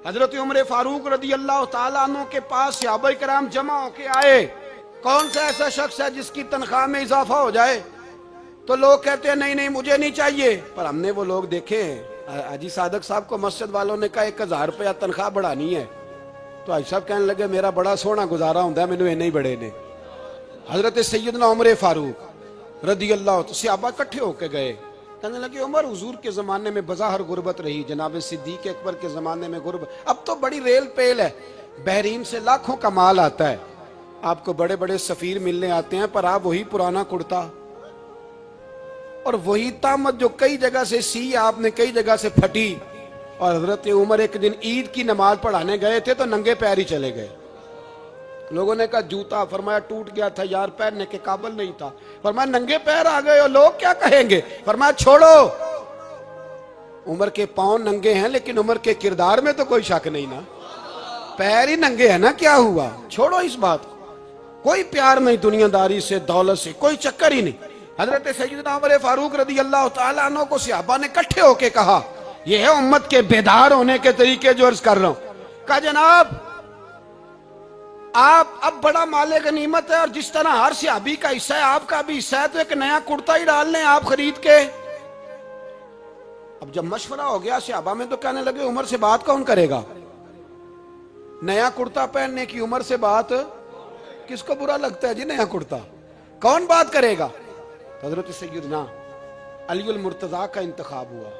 حضرت عمر فاروق رضی اللہ تعالیٰ عنہ کے پاس صحابہ کرام جمع ہو کے آئے. کون سا ایسا شخص ہے جس کی تنخواہ میں اضافہ ہو جائے؟ تو لوگ کہتے ہیں نہیں مجھے نہیں چاہیے. پر ہم نے وہ لوگ دیکھے ہیں. حاجی صادق صاحب کو مسجد والوں نے کہا 1000 روپیہ تنخواہ بڑھانی ہے تو حاجی صاحب کہنے لگے میرا بڑا سونا گزارا ہوتا ہے, مینوں نہیں بڑے نے. حضرت سیدنا عمر فاروق رضی اللہ عنہ صحابہ اکٹھے ہو کے گئے. کہنے لگے عمر حضور کے زمانے میں بظاہر غربت رہی, جناب صدیق اکبر کے زمانے میں غربت, اب تو بڑی ریل پیل ہے, بحرین سے لاکھوں کا مال آتا ہے, آپ کو بڑے بڑے سفیر ملنے آتے ہیں, پر آپ وہی پرانا کرتا اور وہی طامت جو کئی جگہ سے سی آپ نے کئی جگہ سے پھٹی. اور حضرت عمر ایک دن عید کی نماز پڑھانے گئے تھے تو ننگے پیر ہی چلے گئے. لوگوں نے کہا جوتا, فرمایا ٹوٹ گیا تھا یار, پہننے کے قابل نہیں تھا. فرمایا ننگے پیر آ گئے اور لوگ کیا کہیں گے؟ فرمایا چھوڑو, عمر کے پاؤں ننگے ہیں لیکن عمر کے کردار میں تو کوئی شک نہیں نا, پیر ہی ننگے ہیں نا, کیا ہوا؟ چھوڑو اس بات کو, کوئی پیار نہیں دنیا داری سے, دولت سے کوئی چکر ہی نہیں. حضرت سیدنا عمر فاروق رضی اللہ تعالیٰ عنہ کو صحابہ نے اکٹھے ہو کے کہا, یہ ہے امت کے بیدار ہونے کے طریقے جو عرض کر رہا ہوں. کہا جناب آپ اب بڑا مال غنیمت ہے اور جس طرح ہر صحابی کا حصہ ہے آپ کا بھی حصہ ہے, تو ایک نیا کرتا ہی ڈال لیں آپ خرید کے. اب جب مشورہ ہو گیا صحابہ میں تو کہنے لگے عمر سے بات کون کرے گا؟ نیا کرتا پہننے کی عمر سے بات کس کو برا لگتا ہے جی؟ نیا کرتا کون بات کرے گا؟ حضرت سیدنا علی المرتضیٰ کا انتخاب ہوا.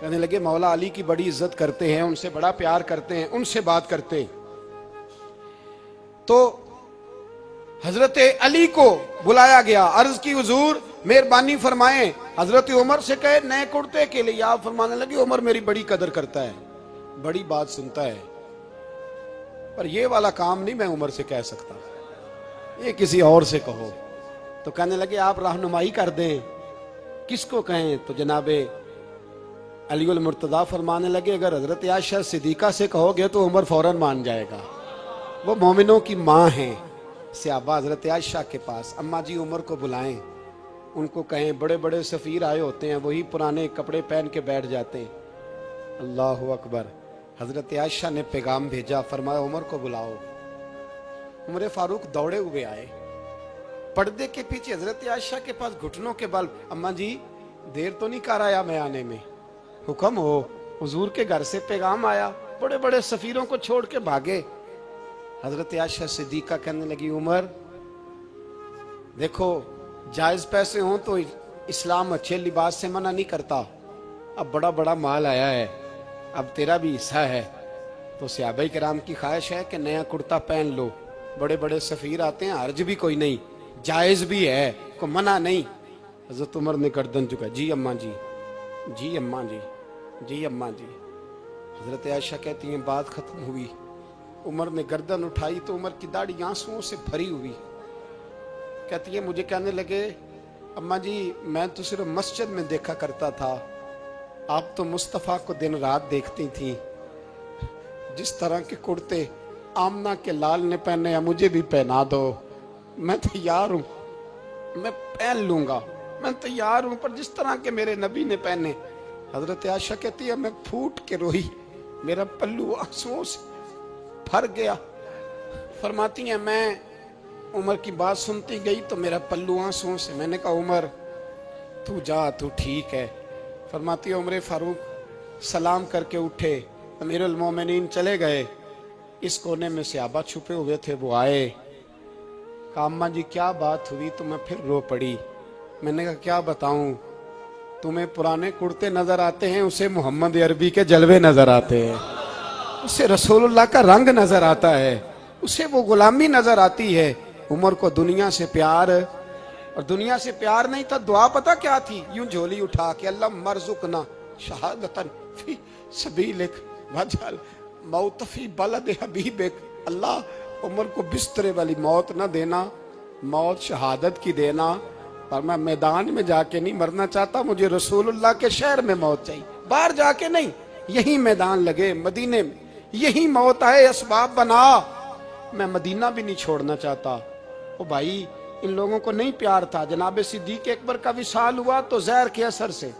کہنے لگے مولا علی کی بڑی عزت کرتے ہیں, ان سے بڑا پیار کرتے ہیں, ان سے بات کرتے ہیں. تو حضرت علی کو بلایا گیا, عرض کی حضور مہربانی فرمائیں. حضرت عمر سے کہے نئے کرتے کے لیے, آپ فرمانے لگے عمر میری بڑی قدر کرتا ہے, بڑی بات سنتا ہے, پر یہ والا کام نہیں میں عمر سے کہہ سکتا, یہ کسی اور سے کہو. تو کہنے لگے آپ رہنمائی کر دیں, کس کو کہیں؟ تو جناب علی المرتضیٰ فرمانے لگے اگر حضرت عائشہ صدیقہ سے کہو گے تو عمر فوراً مان جائے گا, وہ مومنوں کی ماں ہیں. صحابہ حضرت عائشہ کے پاس, اماں جی عمر کو بلائیں, ان کو کہیں بڑے بڑے سفیر آئے ہوتے ہیں, وہی پرانے کپڑے پہن کے بیٹھ جاتے ہیں. اللہ اکبر. حضرت عائشہ نے پیغام بھیجا, فرمایا عمر کو بلاؤ. عمر فاروق دوڑے ہوئے آئے, پردے کے پیچھے حضرت عائشہ کے پاس گھٹنوں کے بل, اماں جی دیر تو نہیں کر آیا میں آنے میں؟ حکم ہو, حضور کے گھر سے پیغام آیا, بڑے بڑے سفیروں کو چھوڑ کے بھاگے. حضرت عائشہ صدیقہ کہنے لگی عمر دیکھو جائز پیسے ہوں تو اسلام اچھے لباس سے منع نہیں کرتا, اب بڑا بڑا مال آیا ہے, اب تیرا بھی حصہ ہے, تو صحابہ کرام کی خواہش ہے کہ نیا کرتا پہن لو, بڑے بڑے سفیر آتے ہیں, حرج بھی کوئی نہیں, جائز بھی ہے, کو منع نہیں. حضرت عمر نے گردن جھکا, جی اماں جی, جی اماں جی, جی اماں جی. حضرت عائشہ کہتی ہیں بات ختم ہوئی, عمر نے گردن اٹھائی تو عمر کی داڑھی آنسوؤں سے بھری ہوئی. کہتی ہے مجھے کہنے لگے اماں جی میں تو صرف مسجد میں دیکھا کرتا تھا, آپ تو مصطفیٰ کو دن رات دیکھتی تھیں, جس طرح کے کرتے آمنہ کے لال نے پہنے ہیں مجھے بھی پہنا دو, میں تیار ہوں, میں پہن لوں گا, میں تیار ہوں, پر جس طرح کے میرے نبی نے پہنے. حضرت عائشہ کہتی ہے میں پھوٹ کے روئی, میرا پلو آنسوؤں سے بھر گیا. فرماتی ہیں میں عمر کی بات سنتی گئی تو میرا پلو آنسوؤں سے, میں نے کہا عمر تو جا, تو ٹھیک ہے. فرماتی ہے عمر فاروق سلام کر کے اٹھے, امیر المومنین چلے گئے. اس کونے میں صحابہ چھپے ہوئے تھے, وہ آئے, کہا اماں جی کیا بات ہوئی؟ تو میں پھر رو پڑی. میں نے کہا کیا بتاؤں, تمہیں پرانے کرتے نظر آتے ہیں, اسے محمد عربی کے جلوے نظر آتے ہیں, اسے رسول اللہ کا رنگ نظر آتا ہے, اسے وہ غلامی نظر آتی ہے. عمر کو دنیا سے پیار, اور دنیا سے پیار نہیں تھا, دعا پتہ کیا تھی؟ یوں جھولی اٹھا کے اللہ مرزقنا شہادتن فی سبیلک وجعل موت فی بلد حبیبک. اللہ عمر کو بسترے والی موت نہ دینا, موت شہادت کی دینا, پر میں میدان میں جا کے نہیں مرنا چاہتا, مجھے رسول اللہ کے شہر میں موت چاہیے, باہر جا کے نہیں, یہی میدان لگے مدینے میں, یہی موت آئے, اسباب بنا, میں مدینہ بھی نہیں چھوڑنا چاہتا. او بھائی ان لوگوں کو نہیں پیار تھا. جناب صدیق اکبر کا وصال ہوا تو زہر کے اثر سے,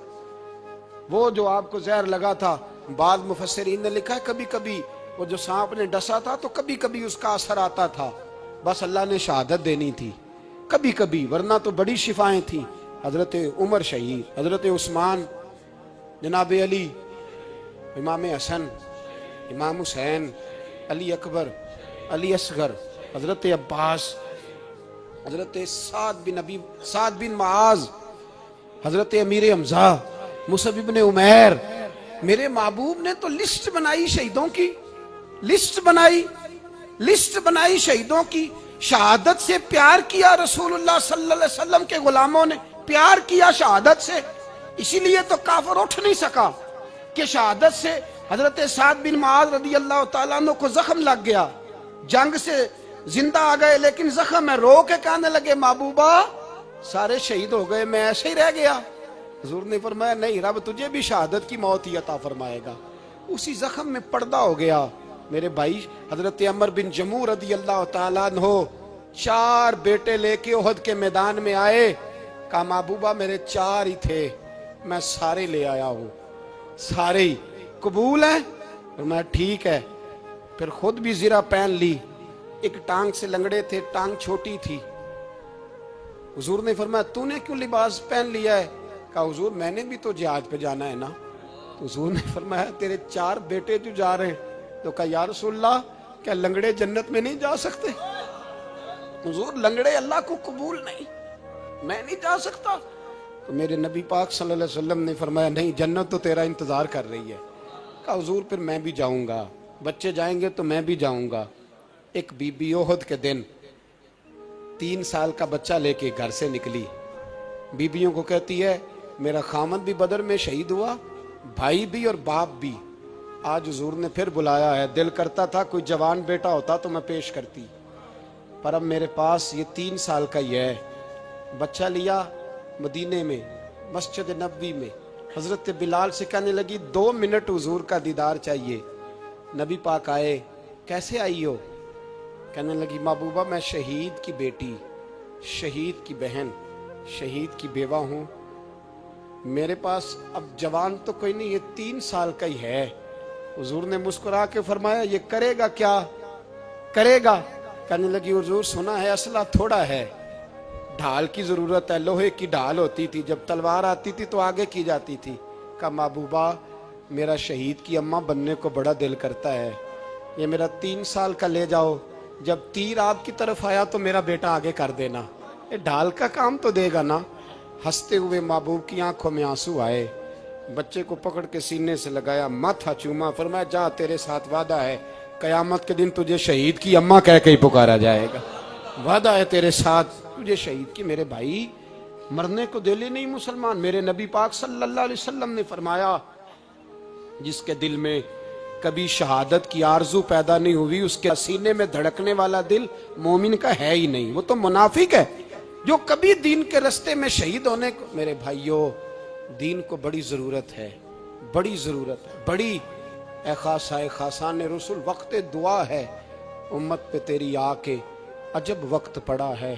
وہ جو آپ کو زہر لگا تھا بعض مفسرین نے لکھا ہے کبھی کبھی وہ جو سانپ نے ڈسا تھا تو کبھی کبھی اس کا اثر آتا تھا، بس اللہ نے شہادت دینی تھی کبھی کبھی، ورنہ تو بڑی شفائیں تھیں۔ حضرت عمر شہید، حضرت عثمان، جناب علی، امام حسن، امام حسین، علی اکبر، علی اصغر، حضرت عباس، حضرت سعد بن معاذ، حضرت امیر حمزہ، مصعب بن عمیر۔ میرے محبوب نے تو لسٹ بنائی شہیدوں کی، لسٹ بنائی شہیدوں کی۔ شہادت سے پیار کیا رسول اللہ صلی اللہ علیہ وسلم کے غلاموں نے، پیار کیا شہادت سے، اسی لیے تو کافر اٹھ نہیں سکا کہ شہادت سے حضرت سعد بن معاذ رضی اللہ تعالیٰ عنہ کو زخم لگ گیا، جنگ سے زندہ آ گئے لیکن زخم ہے، رو کے کہنے لگے محبوبہ سارے شہید ہو گئے، میں ایسے ہی رہ گیا۔ حضور نے فرمایا نہیں، رب تجھے بھی شہادت کی موت ہی عطا فرمائے گا۔ اسی زخم میں پردہ ہو گیا۔ میرے بھائی حضرت عمر بن جموح رضی اللہ تعالیٰ عنہ 4 بیٹے لے کے احد کے میدان میں آئے، کہا محبوبہ میرے 4 ہی تھے، میں سارے لے آیا ہوں، سارے ہی قبول ہے؟ فرمایا ٹھیک ہے۔ پھر خود بھی زرہ پہن لی، ایک ٹانگ سے لنگڑے تھے، ٹانگ چھوٹی تھی۔ حضور نے فرمایا تو نے کیوں لباس پہن لیا ہے؟ کہا حضور میں نے بھی تو جہاد پہ جانا ہے نا۔ تو حضور نے فرمایا تیرے 4 بیٹے جو جا رہے ہیں۔ تو کہا یا رسول اللہ کیا لنگڑے جنت میں نہیں جا سکتے؟ حضور لنگڑے اللہ کو قبول نہیں، میں نہیں جا سکتا۔ تو میرے نبی پاک صلی اللہ علیہ وسلم نے فرمایا نہیں، جنت تو تیرا انتظار کر رہی ہے۔ کہا حضور پھر میں بھی جاؤں گا، بچے جائیں گے تو میں بھی جاؤں گا۔ ایک بی بی احد کے دن 3 سال کا بچہ لے کے گھر سے نکلی، بیبیوں کو کہتی ہے میرا خامد بھی بدر میں شہید ہوا، بھائی بھی اور باپ بھی، آج حضور نے پھر بلایا ہے، دل کرتا تھا کوئی جوان بیٹا ہوتا تو میں پیش کرتی، پر اب میرے پاس یہ 3 سال کا ہی ہے۔ بچہ لیا مدینے میں مسجد نبوی میں، حضرت بلال سے کہنے لگی 2 منٹ حضور کا دیدار چاہیے۔ نبی پاک آئے، کیسے آئی ہو؟ کہنے لگی محبوبہ میں شہید کی بیٹی، شہید کی بہن، شہید کی بیوہ ہوں، میرے پاس اب جوان تو کوئی نہیں، یہ 3 سال کا ہی ہے۔ حضور نے مسکرا کے فرمایا یہ کرے گا کیا کرے گا؟ کہنے لگی حضور سنا ہے اسلحہ تھوڑا ہے، ڈھال کی ضرورت ہے، لوہے کی ڈھال ہوتی تھی، جب تلوار آتی تھی تو آگے کی جاتی تھی۔ کہا محبوبہ میرا شہید کی اماں بننے کو بڑا دل کرتا ہے، یہ میرا 3 سال کا لے جاؤ، جب تیر آپ کی طرف آیا تو میرا بیٹا آگے کر دینا، یہ ڈھال کا کام تو دے گا نا۔ ہنستے ہوئے محبوب کی آنکھوں میں آنسو آئے، بچے کو پکڑ کے سینے سے لگایا، ماتھا چوما، فرمایا جا تیرے ساتھ وعدہ ہے قیامت کے دن تجھے شہید کی اماں کہہ کے ہی پکارا جائے گا، وعدہ ہے تیرے ساتھ تجھے شہید کی۔ میرے بھائی مرنے کو دل ہی نہیں مسلمان۔ میرے نبی پاک صلی اللہ علیہ وسلم نے فرمایا جس کے دل میں کبھی شہادت کی آرزو پیدا نہیں ہوئی، اس کے سینے میں دھڑکنے والا دل مومن کا ہے ہی نہیں، وہ تو منافق ہے۔ جو کبھی دین کے رستے میں شہید ہونے کو، میرے بھائیوں دین کو بڑی ضرورت ہے، بڑی ضرورت ہے، بڑی۔ اے خاصائے خاصان رسول وقت دعا ہے، امت پہ تیری آ کے عجب وقت پڑا ہے۔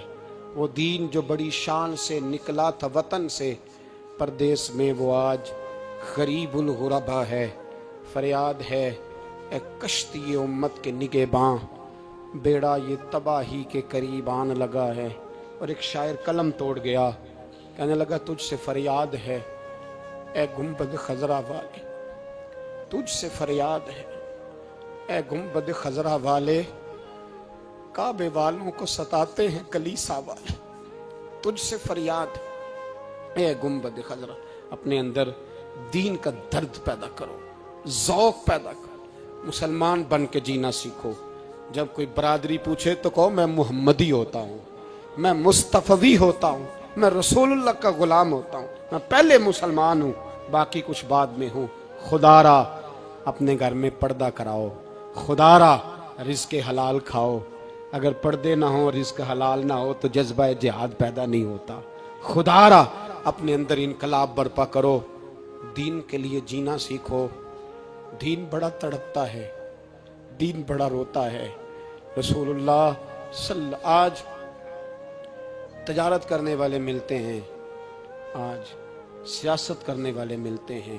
وہ دین جو بڑی شان سے نکلا تھا وطن سے، پردیس میں وہ آج غریب الغربا ہے۔ فریاد ہے اے کشتی امت کے نگہباں، بیڑا یہ تباہی کے قریب آن لگا ہے۔ اور ایک شاعر قلم توڑ گیا، کہنے لگا تجھ سے فریاد ہے اے گنبد خضرا والے، تجھ سے فریاد ہے اے گنبد خضرا والے، کعبے والوں کو ستاتے ہیں کلیسا والے، تجھ سے فریاد اے گنبد خضرا۔ اپنے اندر دین کا درد پیدا کرو، ذوق پیدا کرو، مسلمان بن کے جینا سیکھو۔ جب کوئی برادری پوچھے تو کہو میں محمدی ہوتا ہوں، میں مصطفی ہوتا ہوں، میں رسول اللہ کا غلام ہوتا ہوں، میں پہلے مسلمان ہوں، باقی کچھ بعد میں ہوں۔ خدا را اپنے گھر میں پردہ کراؤ، خدا را رزق حلال کھاؤ، اگر پردے نہ ہو رزق حلال نہ ہو تو جذبہ جہاد پیدا نہیں ہوتا۔ خدا را اپنے اندر انقلاب برپا کرو، دین کے لیے جینا سیکھو۔ دین بڑا تڑپتا ہے، دین بڑا روتا ہے۔ رسول اللہ آج تجارت کرنے والے ملتے ہیں، آج سیاست کرنے والے ملتے ہیں،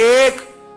1।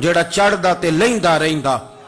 ਜਿਹੜਾ ਚੜਦਾ ਤੇ ਲੈਂਦਾ ਰਹਿੰਦਾ।